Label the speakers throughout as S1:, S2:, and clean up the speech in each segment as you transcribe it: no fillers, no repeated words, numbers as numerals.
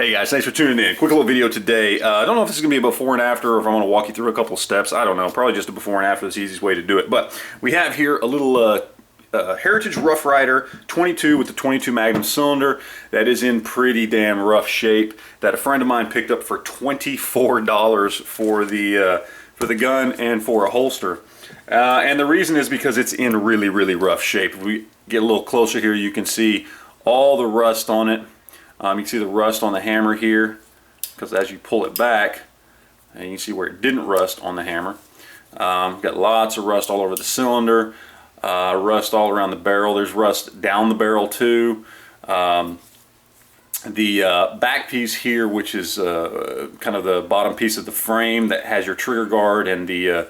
S1: Hey guys, thanks for tuning in. Quick little video today. I don't know if this is going to be a before and after or if I'm going to walk you through a couple steps. I don't know. Probably just a before and after. That's the easiest way to do it. But we have here a little Heritage Rough Rider 22 with the 22 Magnum cylinder that is in pretty damn rough shape that a friend of mine picked up for $24 for the gun and for a holster. And the reason is because it's in really, really rough shape. If we get a little closer here, you can see all the rust on it. You can see the rust on the hammer here, because as you pull it back, and you can see where it didn't rust on the hammer. Got lots of rust all over the cylinder, rust all around the barrel. There's rust down the barrel too. The back piece here, which is kind of the bottom piece of the frame that has your trigger guard and the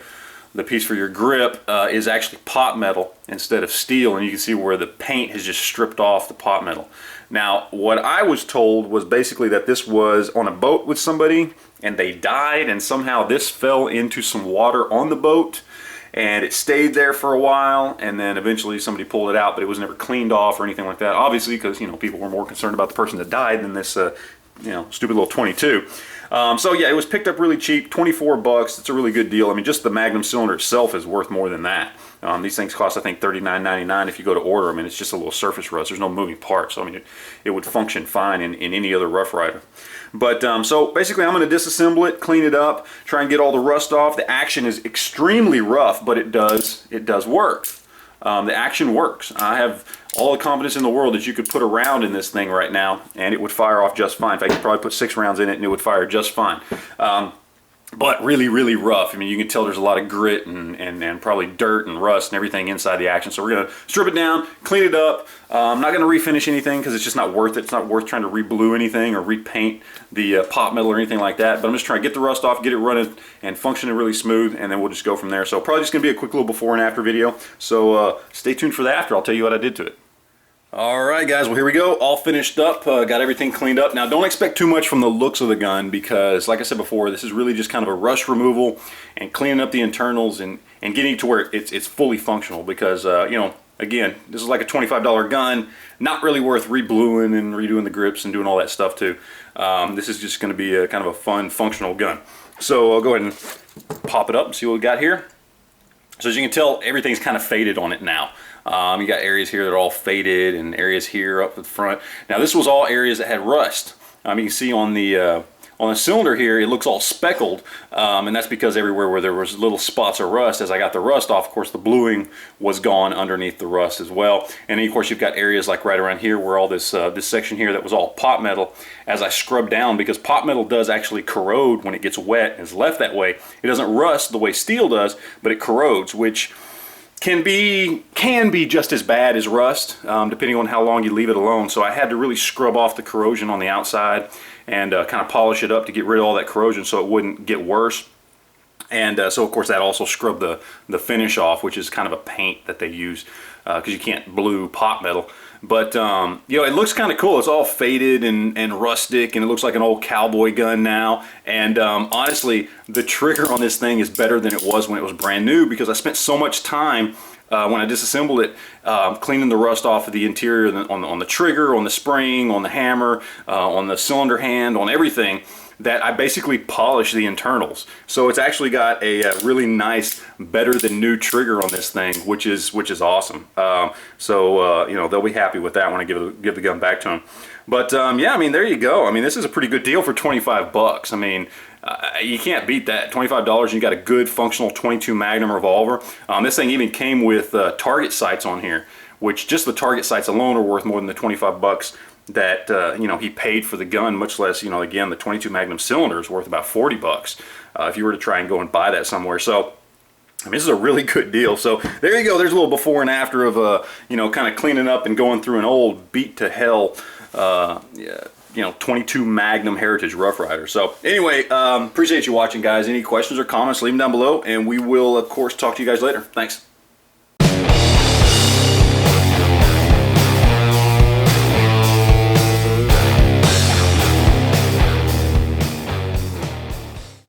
S1: piece for your grip, is actually pot metal instead of steel, and you can see where the paint has just stripped off the pot metal. Now, what I was told was basically that this was on a boat with somebody and they died, and somehow this fell into some water on the boat and it stayed there for a while, and then eventually somebody pulled it out, but it was never cleaned off or anything like that, obviously, because people were more concerned about the person that died than this stupid little 22. So yeah, it was picked up really cheap, 24 bucks. It's a really good deal. I mean, just the Magnum cylinder itself is worth more than that. These things cost, I think, $39.99 if you go to order them, and it's just a little surface rust. There's no moving parts, so I mean, it would function fine in any other Rough Rider. But so basically, I'm going to disassemble it, clean it up, try and get all the rust off. The action is extremely rough, but it does work. The action works. I have all the confidence in the world that you could put a round in this thing right now and it would fire off just fine. In fact, you could probably put 6 rounds in it and it would fire just fine. But really, really rough. I mean, you can tell there's a lot of grit and probably dirt and rust and everything inside the action. So we're going to strip it down, clean it up. I'm not going to refinish anything because it's just not worth it. It's not worth trying to re-blue anything or repaint the pot metal or anything like that. But I'm just trying to get the rust off, get it running and functioning really smooth, and then we'll just go from there. So probably just going to be a quick little before and after video. So stay tuned for the after. I'll tell you what I did to it. Alright guys, well here we go, all finished up, got everything cleaned up. Now don't expect too much from the looks of the gun because, like I said before, this is really just kind of a rust removal and cleaning up the internals and getting it to where it's fully functional because, again, this is like a $25 gun, not really worth re-bluing and redoing the grips and doing all that stuff too. This is just going to be a kind of a fun, functional gun. So I'll go ahead and pop it up and see what we got here. So as you can tell, everything's kind of faded on it now. You got areas here that are all faded and areas here up at the front. Now this was all areas that had rust. You can see on the cylinder here, it looks all speckled, and that's because everywhere where there was little spots of rust, as I got the rust off, of course the bluing was gone underneath the rust as well. And then of course you've got areas like right around here where all this this section here that was all pot metal, as I scrubbed down, because pot metal does actually corrode when it gets wet and is left that way. It doesn't rust the way steel does, but it corrodes, which can be just as bad as rust, depending on how long you leave it alone. So I had to really scrub off the corrosion on the outside and kind of polish it up to get rid of all that corrosion so it wouldn't get worse. And so of course that also scrubbed the finish off, which is kind of a paint that they use because you can't blue pot metal. But it looks kind of cool. It's all faded and rustic, and it looks like an old cowboy gun now. And honestly, the trigger on this thing is better than it was when it was brand new because I spent so much time when I disassembled it cleaning the rust off of the interior on the trigger, on the spring, on the hammer, on the cylinder hand, on everything, that I basically polished the internals. So it's actually got a really nice, better than new trigger on this thing, which is awesome. They'll be happy with that when I give the gun back to them. But yeah, I mean, there you go. I mean, this is a pretty good deal for 25 bucks. I mean, you can't beat that. $25 and you got a good functional 22 Magnum revolver. This thing even came with target sights on here, which just the target sights alone are worth more than the 25 bucks that he paid for the gun, much less, again, the 22 Magnum cylinder is worth about 40 bucks if you were to try and go and buy that somewhere. So I mean, this is a really good deal. So there you go. There's a little before and after of kind of cleaning up and going through an old beat to hell 22 Magnum Heritage Rough Rider. So anyway, appreciate you watching, guys. Any questions or comments, leave them down below, and we will of course talk to you guys later. Thanks.